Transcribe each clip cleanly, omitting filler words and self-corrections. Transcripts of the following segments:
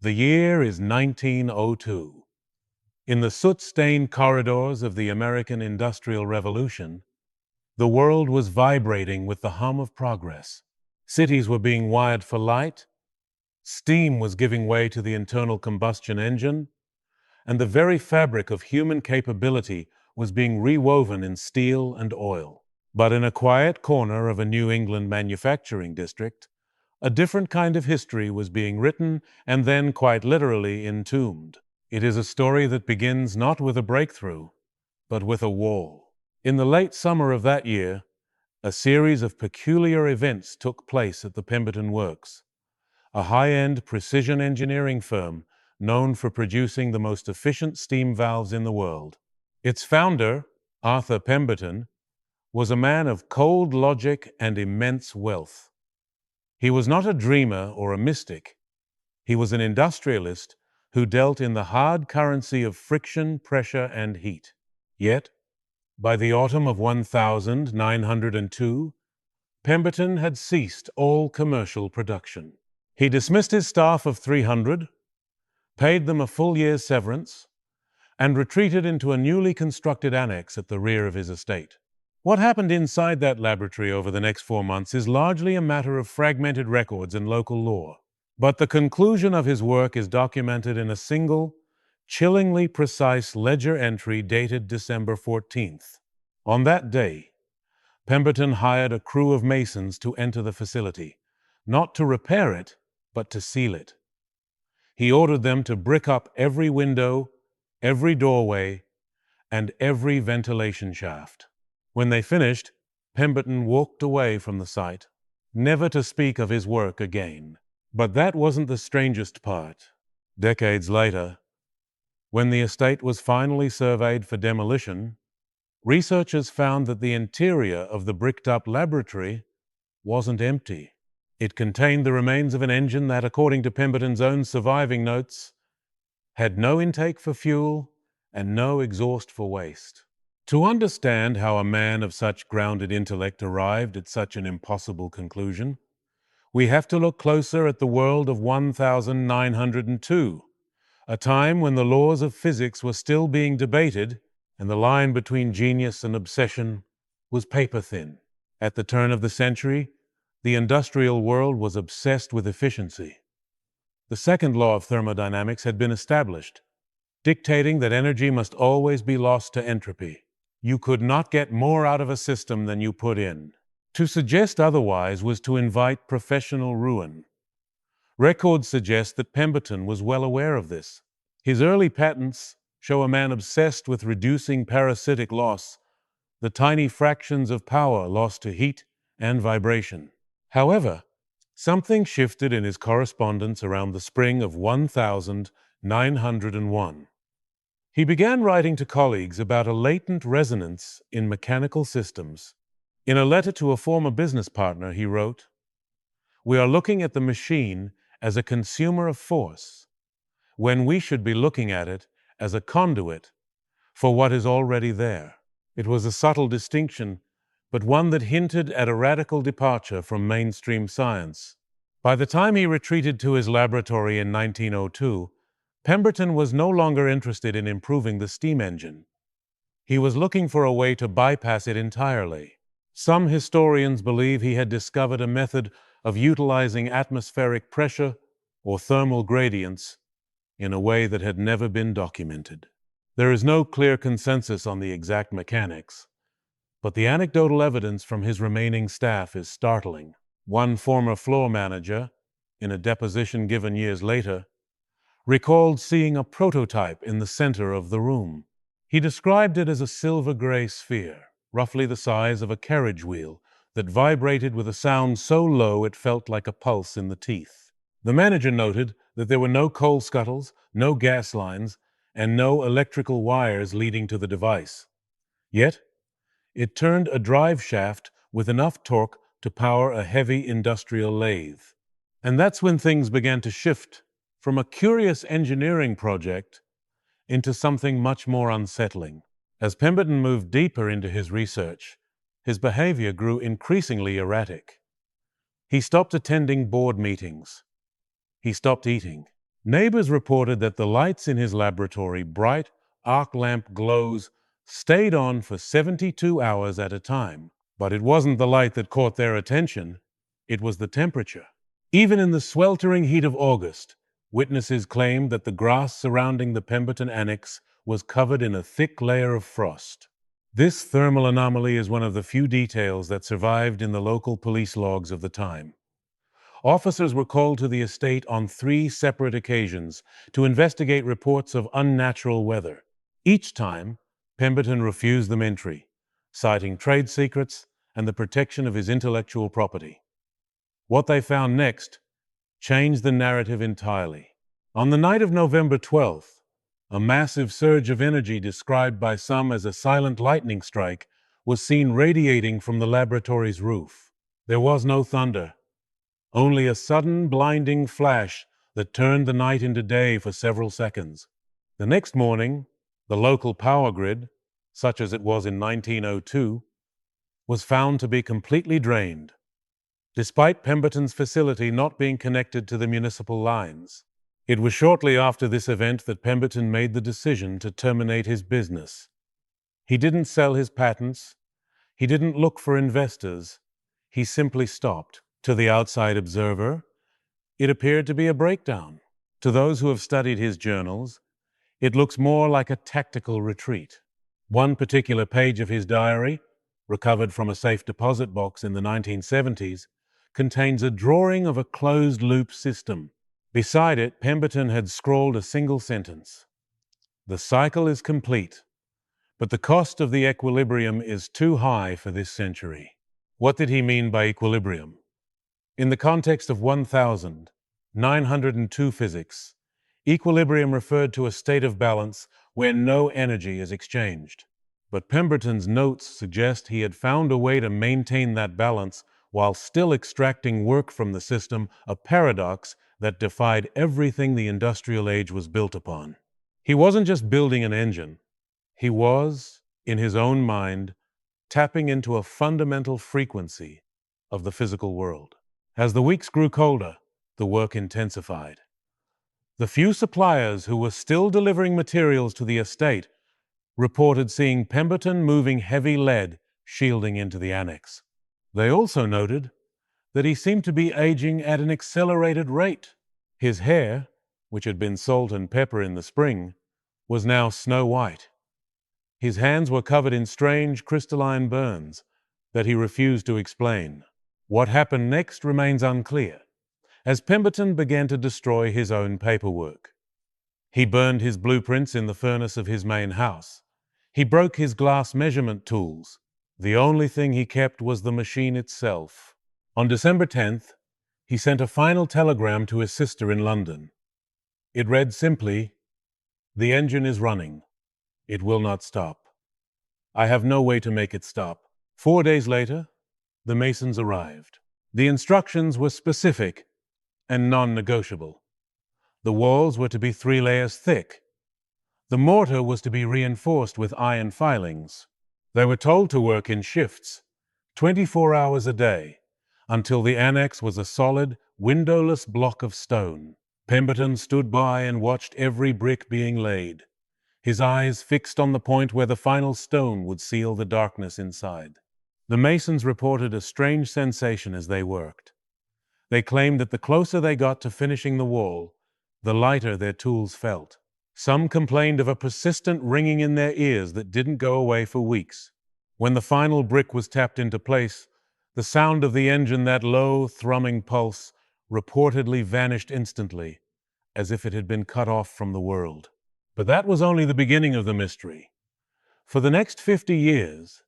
The year is 1902. In the soot-stained corridors of the American Industrial Revolution, the world was vibrating with the hum of progress. Cities were being wired for light, steam was giving way to the internal combustion engine, and the very fabric of human capability was being rewoven in steel and oil. But in a quiet corner of a New England manufacturing district, a different kind of history was being written and then quite literally entombed. It is a story that begins not with a breakthrough, but with a wall. In the late summer of that year, a series of peculiar events took place at the Pemberton Works, a high-end precision engineering firm known for producing the most efficient steam valves in the world. Its founder, Arthur Pemberton, was a man of cold logic and immense wealth. He was not a dreamer or a mystic. He was an industrialist who dealt in the hard currency of friction, pressure, and heat. Yet, by the autumn of 1902, Pemberton had ceased all commercial production. He dismissed his staff of 300, paid them a full year's severance, and retreated into a newly constructed annex at the rear of his estate. What happened inside that laboratory over the next 4 months is largely a matter of fragmented records and local lore. But the conclusion of his work is documented in a single, chillingly precise ledger entry dated December 14th. On that day, Pemberton hired a crew of masons to enter the facility, not to repair it, but to seal it. He ordered them to brick up every window, every doorway, and every ventilation shaft. When they finished, Pemberton walked away from the site, never to speak of his work again. But that wasn't the strangest part. Decades later, when the estate was finally surveyed for demolition, researchers found that the interior of the bricked-up laboratory wasn't empty. It contained the remains of an engine that, according to Pemberton's own surviving notes, had no intake for fuel and no exhaust for waste. To understand how a man of such grounded intellect arrived at such an impossible conclusion, we have to look closer at the world of 1902, a time when the laws of physics were still being debated and the line between genius and obsession was paper-thin. At the turn of the century, the industrial world was obsessed with efficiency. The second law of thermodynamics had been established, dictating that energy must always be lost to entropy. You could not get more out of a system than you put in. To suggest otherwise was to invite professional ruin. Records suggest that Pemberton was well aware of this. His early patents show a man obsessed with reducing parasitic loss, the tiny fractions of power lost to heat and vibration. However, something shifted in his correspondence around the spring of 1901. He began writing to colleagues about a latent resonance in mechanical systems. In a letter to a former business partner, he wrote, "We are looking at the machine as a consumer of force, when we should be looking at it as a conduit for what is already there." It was a subtle distinction, but one that hinted at a radical departure from mainstream science. By the time he retreated to his laboratory in 1902, Pemberton was no longer interested in improving the steam engine. He was looking for a way to bypass it entirely. Some historians believe he had discovered a method of utilizing atmospheric pressure or thermal gradients in a way that had never been documented. There is no clear consensus on the exact mechanics, but the anecdotal evidence from his remaining staff is startling. One former floor manager, in a deposition given years later, recalled seeing a prototype in the center of the room. He described it as a silver-gray sphere, roughly the size of a carriage wheel, that vibrated with a sound so low it felt like a pulse in the teeth. The manager noted that there were no coal scuttles, no gas lines, and no electrical wires leading to the device. Yet, it turned a drive shaft with enough torque to power a heavy industrial lathe. And that's when things began to shift from a curious engineering project into something much more unsettling. As Pemberton moved deeper into his research, his behavior grew increasingly erratic. He stopped attending board meetings. He stopped eating. Neighbors reported that the lights in his laboratory, bright arc lamp glows, stayed on for 72 hours at a time. But it wasn't the light that caught their attention, it was the temperature. Even in the sweltering heat of August, witnesses claimed that the grass surrounding the Pemberton Annex was covered in a thick layer of frost. This thermal anomaly is one of the few details that survived in the local police logs of the time. Officers were called to the estate on 3 separate occasions to investigate reports of unnatural weather. Each time, Pemberton refused them entry, citing trade secrets and the protection of his intellectual property. What they found next changed the narrative entirely. On the night of November 12th, a massive surge of energy described by some as a silent lightning strike was seen radiating from the laboratory's roof. There was no thunder, only a sudden blinding flash that turned the night into day for several seconds. The next morning, the local power grid, such as it was in 1902, was found to be completely drained, despite Pemberton's facility not being connected to the municipal lines. It was shortly after this event that Pemberton made the decision to terminate his business. He didn't sell his patents. He didn't look for investors. He simply stopped. To the outside observer, it appeared to be a breakdown. To those who have studied his journals, it looks more like a tactical retreat. One particular page of his diary, recovered from a safe deposit box in the 1970s, contains a drawing of a closed-loop system. Beside it, Pemberton had scrawled a single sentence: "The cycle is complete, but the cost of the equilibrium is too high for this century." What did he mean by equilibrium? In the context of 1902 physics, equilibrium referred to a state of balance where no energy is exchanged. But Pemberton's notes suggest he had found a way to maintain that balance while still extracting work from the system, a paradox that defied everything the industrial age was built upon. He wasn't just building an engine. He was, in his own mind, tapping into a fundamental frequency of the physical world. As the weeks grew colder, the work intensified. The few suppliers who were still delivering materials to the estate reported seeing Pemberton moving heavy lead shielding into the annex. They also noted that he seemed to be aging at an accelerated rate. His hair, which had been salt and pepper in the spring, was now snow white. His hands were covered in strange crystalline burns that he refused to explain. What happened next remains unclear, as Pemberton began to destroy his own paperwork. He burned his blueprints in the furnace of his main house. He broke his glass measurement tools. The only thing he kept was the machine itself. On December 10th, he sent a final telegram to his sister in London. It read simply, "The engine is running. It will not stop. I have no way to make it stop." 4 days later, the masons arrived. The instructions were specific and non-negotiable. The walls were to be 3 layers thick. The mortar was to be reinforced with iron filings. They were told to work in shifts, 24 hours a day, until the annex was a solid, windowless block of stone. Pemberton stood by and watched every brick being laid, his eyes fixed on the point where the final stone would seal the darkness inside. The masons reported a strange sensation as they worked. They claimed that the closer they got to finishing the wall, the lighter their tools felt. Some complained of a persistent ringing in their ears that didn't go away for weeks. When the final brick was tapped into place, the sound of the engine, that low, thrumming pulse, reportedly vanished instantly, as if it had been cut off from the world. But that was only the beginning of the mystery. For the next 50 years,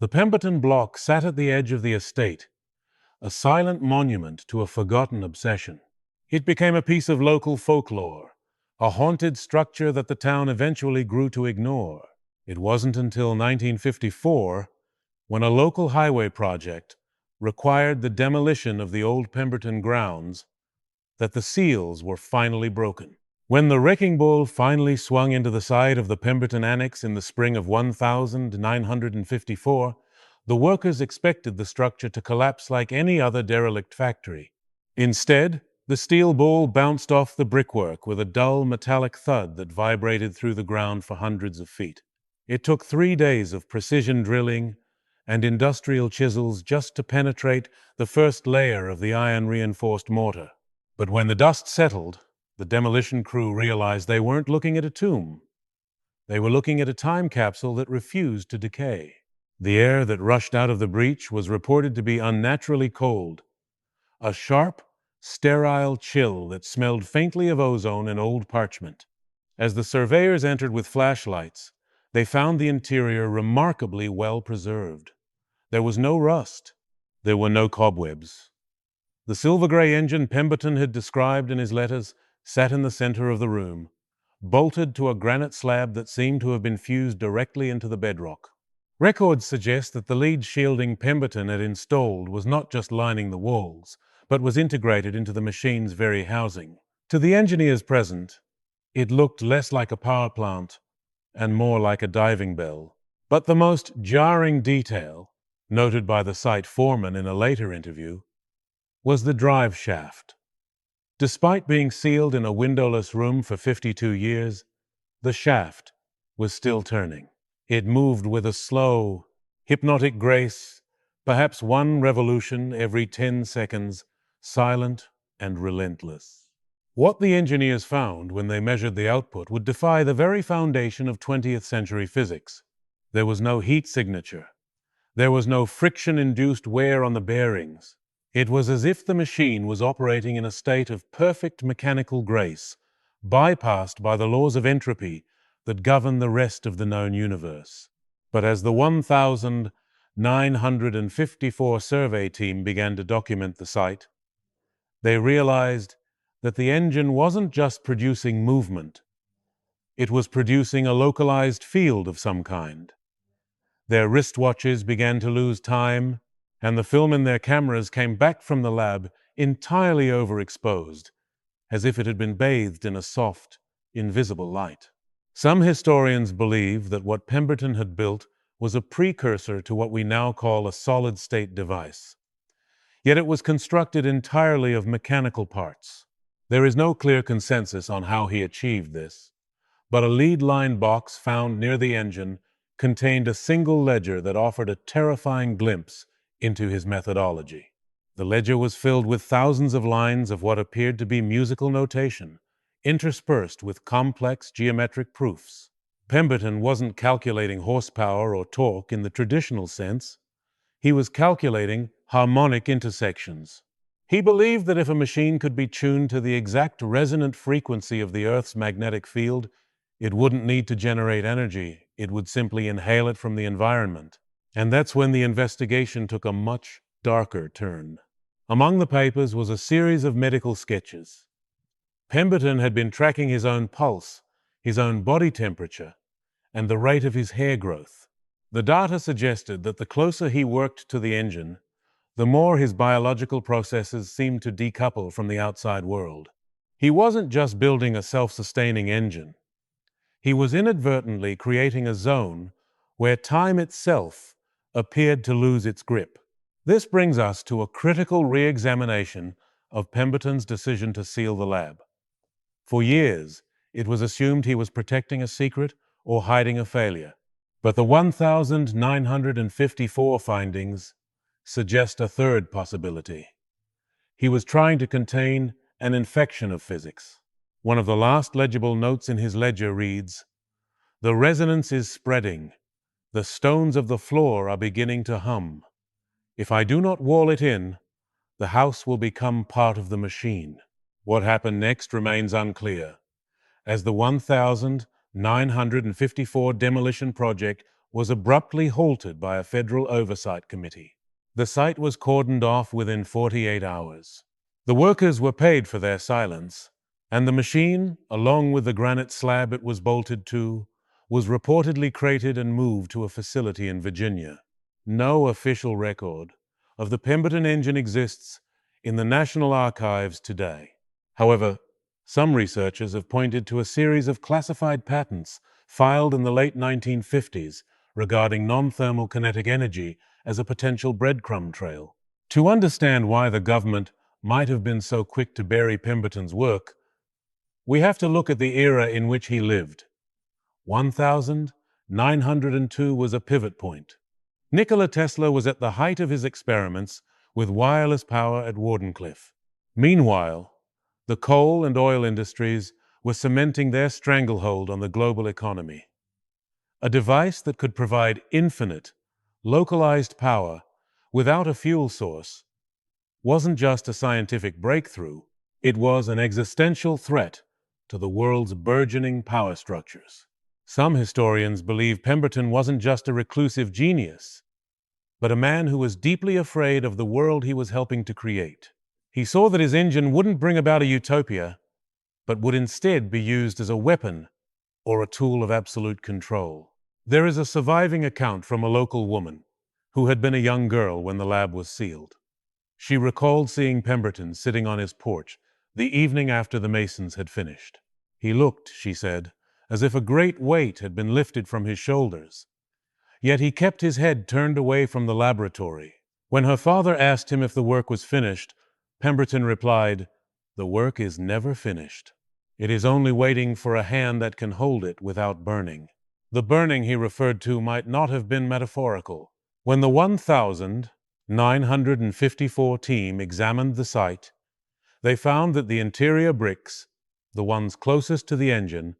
the Pemberton block sat at the edge of the estate, a silent monument to a forgotten obsession. It became a piece of local folklore, a haunted structure that the town eventually grew to ignore. It wasn't until 1954, when a local highway project required the demolition of the old Pemberton grounds, that the seals were finally broken. When the wrecking ball finally swung into the side of the Pemberton Annex in the spring of 1954, the workers expected the structure to collapse like any other derelict factory. Instead, The steel ball bounced off the brickwork with a dull metallic thud that vibrated through the ground for hundreds of feet. It took 3 days of precision drilling and industrial chisels just to penetrate the first layer of the iron-reinforced mortar. But when the dust settled, the demolition crew realized they weren't looking at a tomb. They were looking at a time capsule that refused to decay. The air that rushed out of the breach was reported to be unnaturally cold, a sharp, sterile chill that smelled faintly of ozone and old parchment. As the surveyors entered with flashlights, they found the interior remarkably well preserved. There was no rust. There were no cobwebs. The silver-gray engine Pemberton had described in his letters sat in the center of the room, bolted to a granite slab that seemed to have been fused directly into the bedrock. Records suggest that the lead shielding Pemberton had installed was not just lining the walls, but was integrated into the machine's very housing. To the engineers present, it looked less like a power plant and more like a diving bell. But the most jarring detail, noted by the site foreman in a later interview, was the drive shaft. Despite being sealed in a windowless room for 52 years, the shaft was still turning. It moved with a slow, hypnotic grace, perhaps one revolution every 10 seconds, silent and relentless. What the engineers found when they measured the output would defy the very foundation of 20th century physics. There was no heat signature. There was no friction-induced wear on the bearings. It was as if the machine was operating in a state of perfect mechanical grace, bypassed by the laws of entropy that govern the rest of the known universe. But as the 1,954 survey team began to document the site, they realized that the engine wasn't just producing movement. It was producing a localized field of some kind. Their wristwatches began to lose time, and the film in their cameras came back from the lab entirely overexposed, as if it had been bathed in a soft, invisible light. Some historians believe that what Pemberton had built was a precursor to what we now call a solid-state device. Yet it was constructed entirely of mechanical parts. There is no clear consensus on how he achieved this, but a lead-line box found near the engine contained a single ledger that offered a terrifying glimpse into his methodology. The ledger was filled with thousands of lines of what appeared to be musical notation, interspersed with complex geometric proofs. Pemberton wasn't calculating horsepower or torque in the traditional sense. He was calculating harmonic intersections. He believed that if a machine could be tuned to the exact resonant frequency of the Earth's magnetic field, it wouldn't need to generate energy. It would simply inhale it from the environment. And that's when the investigation took a much darker turn. Among the papers was a series of medical sketches. Pemberton had been tracking his own pulse, his own body temperature, and the rate of his hair growth. The data suggested that the closer he worked to the engine, the more his biological processes seemed to decouple from the outside world. He wasn't just building a self-sustaining engine. He was inadvertently creating a zone where time itself appeared to lose its grip. This brings us to a critical re-examination of Pemberton's decision to seal the lab. For years, it was assumed he was protecting a secret or hiding a failure. But the 1,954 findings suggest a third possibility. He was trying to contain an infection of physics. One of the last legible notes in his ledger reads, "The resonance is spreading. The stones of the floor are beginning to hum. If I do not wall it in, the house will become part of the machine." What happened next remains unclear, as the 1,954 demolition project was abruptly halted by a federal oversight committee. The site was cordoned off within 48 hours. The workers were paid for their silence, and the machine, along with the granite slab it was bolted to, was reportedly crated and moved to a facility in Virginia. No official record of the Pemberton engine exists in the National Archives today. However, some researchers have pointed to a series of classified patents filed in the late 1950s regarding non-thermal kinetic energy as a potential breadcrumb trail. To understand why the government might have been so quick to bury Pemberton's work, we have to look at the era in which he lived. 1902 was a pivot point. Nikola Tesla was at the height of his experiments with wireless power at Wardenclyffe. Meanwhile, the coal and oil industries were cementing their stranglehold on the global economy. A device that could provide infinite, localized power without a fuel source wasn't just a scientific breakthrough, it was an existential threat to the world's burgeoning power structures. Some historians believe Pemberton wasn't just a reclusive genius, but a man who was deeply afraid of the world he was helping to create. He saw that his engine wouldn't bring about a utopia, but would instead be used as a weapon or a tool of absolute control. There is a surviving account from a local woman who had been a young girl when the lab was sealed. She recalled seeing Pemberton sitting on his porch the evening after the masons had finished. He looked, she said, as if a great weight had been lifted from his shoulders. Yet he kept his head turned away from the laboratory. When her father asked him if the work was finished, Pemberton replied, "The work is never finished. It is only waiting for a hand that can hold it without burning." The burning he referred to might not have been metaphorical. When the 1954 team examined the site, they found that the interior bricks, the ones closest to the engine,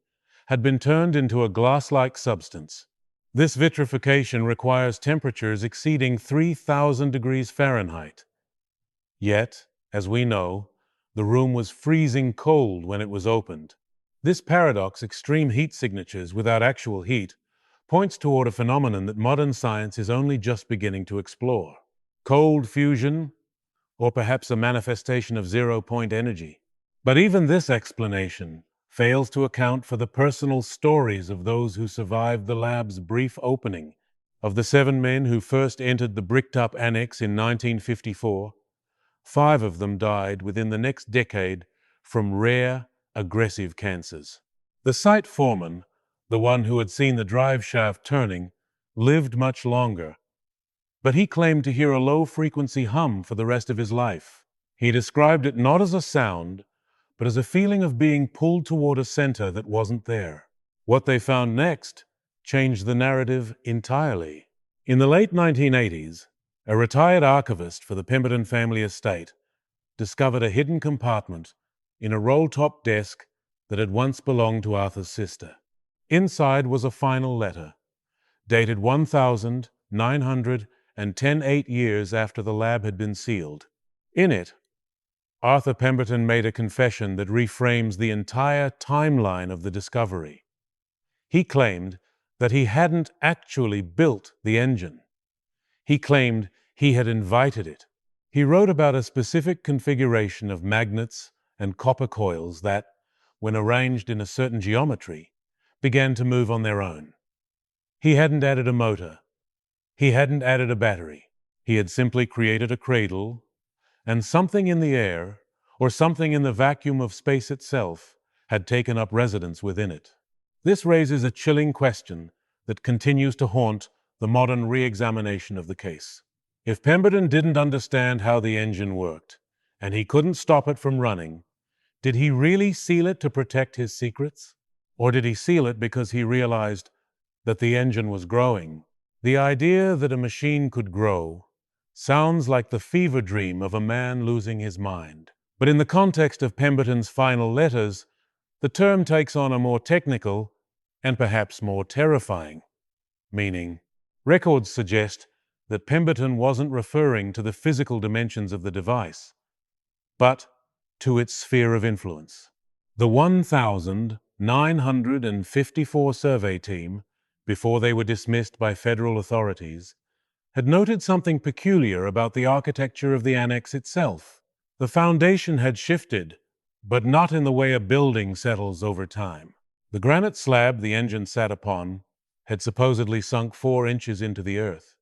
had been turned into a glass-like substance. This vitrification requires temperatures exceeding 3,000 degrees Fahrenheit. Yet, as we know, the room was freezing cold when it was opened. This paradox, extreme heat signatures without actual heat, points toward a phenomenon that modern science is only just beginning to explore. Cold fusion, or perhaps a manifestation of zero-point energy. But even this explanation fails to account for the personal stories of those who survived the lab's brief opening. Of the 7 men who first entered the bricked-up annex in 1954, 5 of them died within the next decade from rare, aggressive cancers. The site foreman, the one who had seen the drive shaft turning, lived much longer, but he claimed to hear a low-frequency hum for the rest of his life. He described it not as a sound, but as a feeling of being pulled toward a center that wasn't there. What they found next changed the narrative entirely. In the late 1980s, a retired archivist for the Pemberton family estate discovered a hidden compartment in a roll-top desk that had once belonged to Arthur's sister. Inside was a final letter, dated 1910, 8 years after the lab had been sealed. In it, Arthur Pemberton made a confession that reframes the entire timeline of the discovery. He claimed that he hadn't actually built the engine. He claimed he had invited it. He wrote about a specific configuration of magnets and copper coils that, when arranged in a certain geometry, began to move on their own. He hadn't added a motor. He hadn't added a battery. He had simply created a cradle, and something in the air, or something in the vacuum of space itself, had taken up residence within it. This raises a chilling question that continues to haunt the modern re-examination of the case. If Pemberton didn't understand how the engine worked, and he couldn't stop it from running, did he really seal it to protect his secrets? Or did he seal it because he realized that the engine was growing? The idea that a machine could grow sounds like the fever dream of a man losing his mind. But in the context of Pemberton's final letters, the term takes on a more technical and perhaps more terrifying meaning. Records suggest that Pemberton wasn't referring to the physical dimensions of the device, but to its sphere of influence. The 1954 survey team, before they were dismissed by federal authorities, had noted something peculiar about the architecture of the annex itself. The foundation had shifted, but not in the way a building settles over time. The granite slab the engine sat upon had supposedly sunk 4 inches into the earth,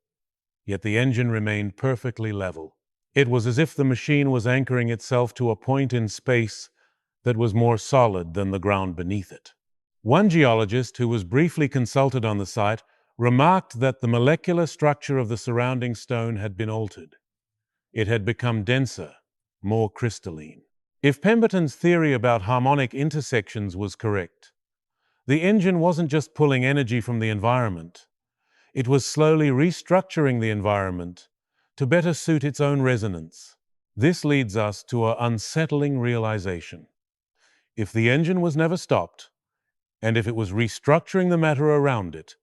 yet the engine remained perfectly level. It was as if the machine was anchoring itself to a point in space that was more solid than the ground beneath it. One geologist who was briefly consulted on the site remarked that the molecular structure of the surrounding stone had been altered. It had become denser, more crystalline. If Pemberton's theory about harmonic intersections was correct, the engine wasn't just pulling energy from the environment, it was slowly restructuring the environment to better suit its own resonance. This leads us to an unsettling realization. If the engine was never stopped, and if it was restructuring the matter around it,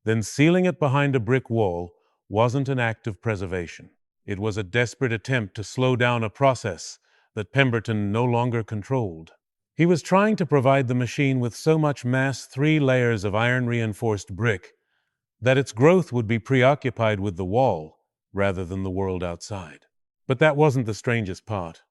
then sealing it behind a brick wall wasn't an act of preservation. It was a desperate attempt to slow down a process that Pemberton no longer controlled. He was trying to provide the machine with so much mass 3 layers of iron-reinforced brick that its growth would be preoccupied with the wall rather than the world outside. But that wasn't the strangest part.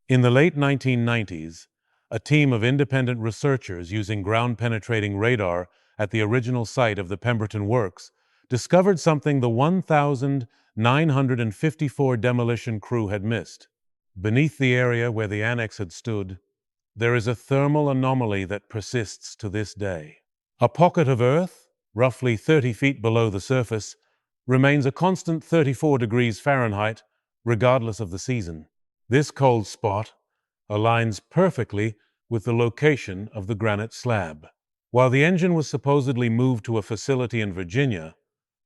In the late 1990s, a team of independent researchers using ground-penetrating radar at the original site of the Pemberton Works discovered something the 1,954 demolition crew had missed. Beneath the area where the annex had stood, there is a thermal anomaly that persists to this day. A pocket of earth, roughly 30 feet below the surface, remains a constant 34 degrees Fahrenheit, regardless of the season. This cold spot aligns perfectly with the location of the granite slab. While the engine was supposedly moved to a facility in Virginia,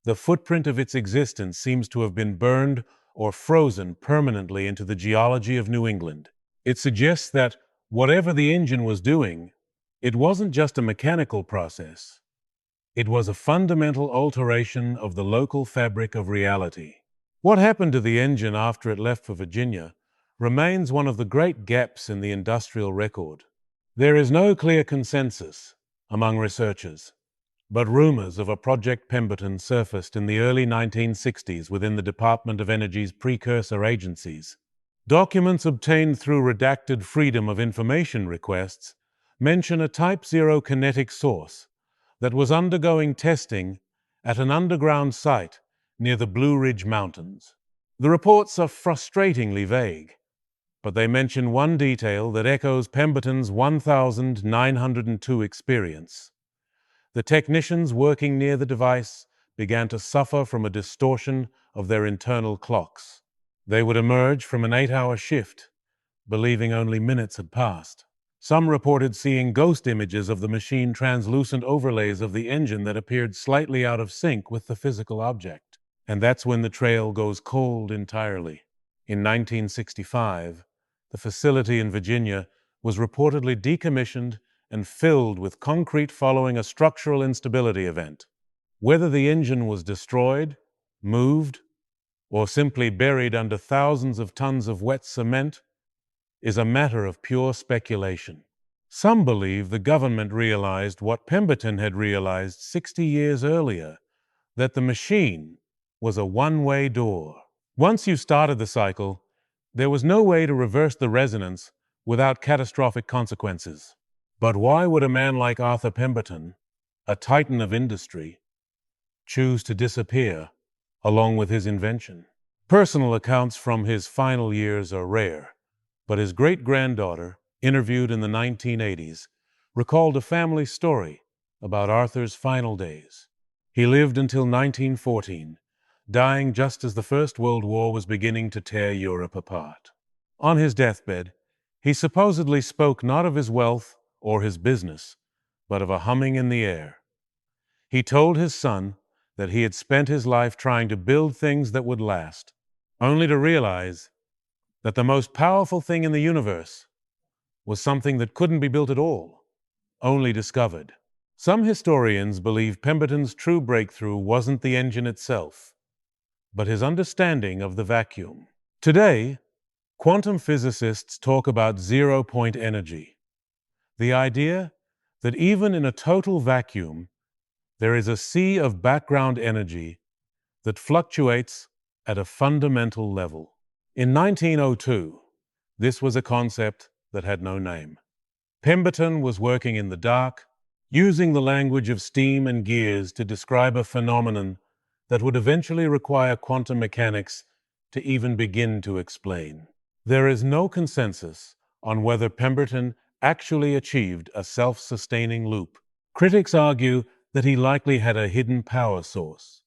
the footprint of its existence seems to have been burned or frozen permanently into the geology of New England. It suggests that whatever the engine was doing, it wasn't just a mechanical process. It was a fundamental alteration of the local fabric of reality. What happened to the engine after it left for Virginia remains one of the great gaps in the industrial record. There is no clear consensus among researchers, but rumors of a Project Pemberton surfaced in the early 1960s within the Department of Energy's precursor agencies. Documents obtained through redacted Freedom of Information requests mention a Type 0 kinetic source that was undergoing testing at an underground site near the Blue Ridge Mountains. The reports are frustratingly vague, but they mention one detail that echoes Pemberton's 1902 experience. The technicians working near the device began to suffer from a distortion of their internal clocks. They would emerge from an 8-hour shift, believing only minutes had passed. Some reported seeing ghost images of the machine, translucent overlays of the engine that appeared slightly out of sync with the physical object. And that's when the trail goes cold entirely. In 1965, the facility in Virginia was reportedly decommissioned and filled with concrete following a structural instability event. Whether the engine was destroyed, moved, or simply buried under thousands of tons of wet cement is a matter of pure speculation. Some believe the government realized what Pemberton had realized 60 years earlier, that the machine was a one-way door. Once you started the cycle, there was no way to reverse the resonance without catastrophic consequences. But why would a man like Arthur Pemberton, a titan of industry, choose to disappear along with his invention? Personal accounts from his final years are rare, but his great-granddaughter, interviewed in the 1980s, recalled a family story about Arthur's final days. He lived until 1914, dying just as the First World War was beginning to tear Europe apart. On his deathbed, he supposedly spoke not of his wealth or his business, but of a humming in the air. He told his son that he had spent his life trying to build things that would last, only to realize that the most powerful thing in the universe was something that couldn't be built at all, only discovered. Some historians believe Pemberton's true breakthrough wasn't the engine itself, but his understanding of the vacuum. Today, quantum physicists talk about zero-point energy, the idea that even in a total vacuum, there is a sea of background energy that fluctuates at a fundamental level. In 1902, this was a concept that had no name. Pemberton was working in the dark, using the language of steam and gears to describe a phenomenon that would eventually require quantum mechanics to even begin to explain. There is no consensus on whether Pemberton actually achieved a self-sustaining loop. Critics argue that he likely had a hidden power source,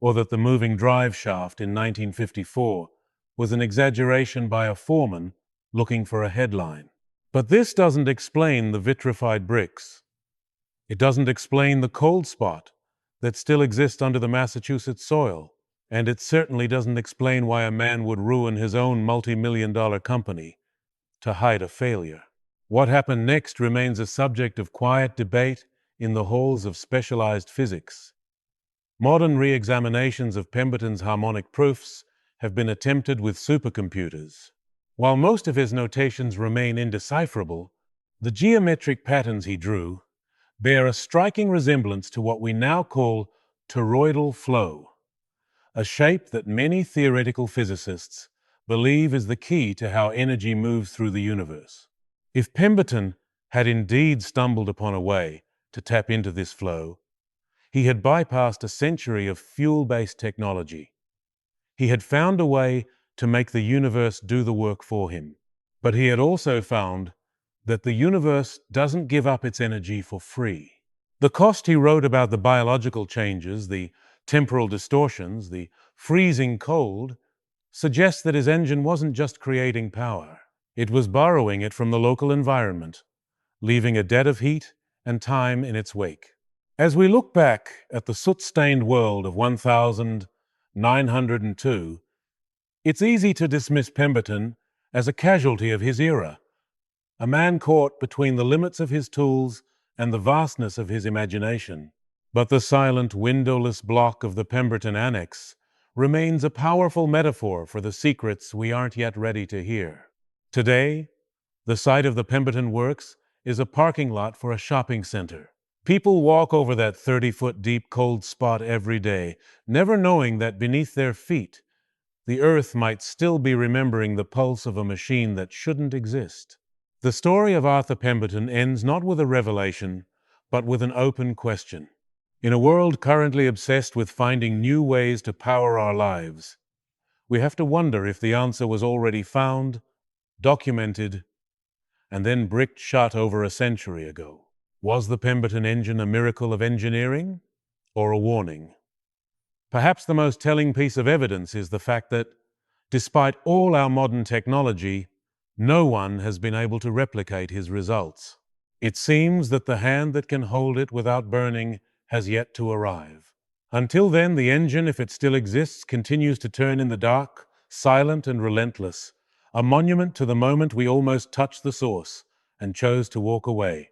or that the moving drive shaft in 1954 was an exaggeration by a foreman looking for a headline. But this doesn't explain the vitrified bricks. It doesn't explain the cold spot that still exists under the Massachusetts soil. And it certainly doesn't explain why a man would ruin his own multi-million-dollar company to hide a failure. What happened next remains a subject of quiet debate in the halls of specialized physics. Modern re-examinations of Pemberton's harmonic proofs have been attempted with supercomputers. While most of his notations remain indecipherable, the geometric patterns he drew bear a striking resemblance to what we now call toroidal flow, a shape that many theoretical physicists believe is the key to how energy moves through the universe. If Pemberton had indeed stumbled upon a way to tap into this flow, he had bypassed a century of fuel-based technology. He had found a way to make the universe do the work for him. But he had also found that the universe doesn't give up its energy for free. The cost he wrote about the biological changes, the temporal distortions, the freezing cold, suggests that his engine wasn't just creating power. It was borrowing it from the local environment, leaving a debt of heat and time in its wake. As we look back at the soot-stained world of 1902, it's easy to dismiss Pemberton as a casualty of his era, a man caught between the limits of his tools and the vastness of his imagination. But the silent, windowless block of the Pemberton Annex remains a powerful metaphor for the secrets we aren't yet ready to hear. Today, the site of the Pemberton Works is a parking lot for a shopping center. People walk over that 30-foot deep cold spot every day, never knowing that beneath their feet, the earth might still be remembering the pulse of a machine that shouldn't exist. The story of Arthur Pemberton ends not with a revelation, but with an open question. In a world currently obsessed with finding new ways to power our lives, we have to wonder if the answer was already found, documented, and then bricked shut over a century ago. Was the Pemberton engine a miracle of engineering or a warning? Perhaps the most telling piece of evidence is the fact that, despite all our modern technology, no one has been able to replicate his results. It seems that the hand that can hold it without burning has yet to arrive. Until then, the engine, if it still exists, continues to turn in the dark, silent and relentless, a monument to the moment we almost touched the source and chose to walk away.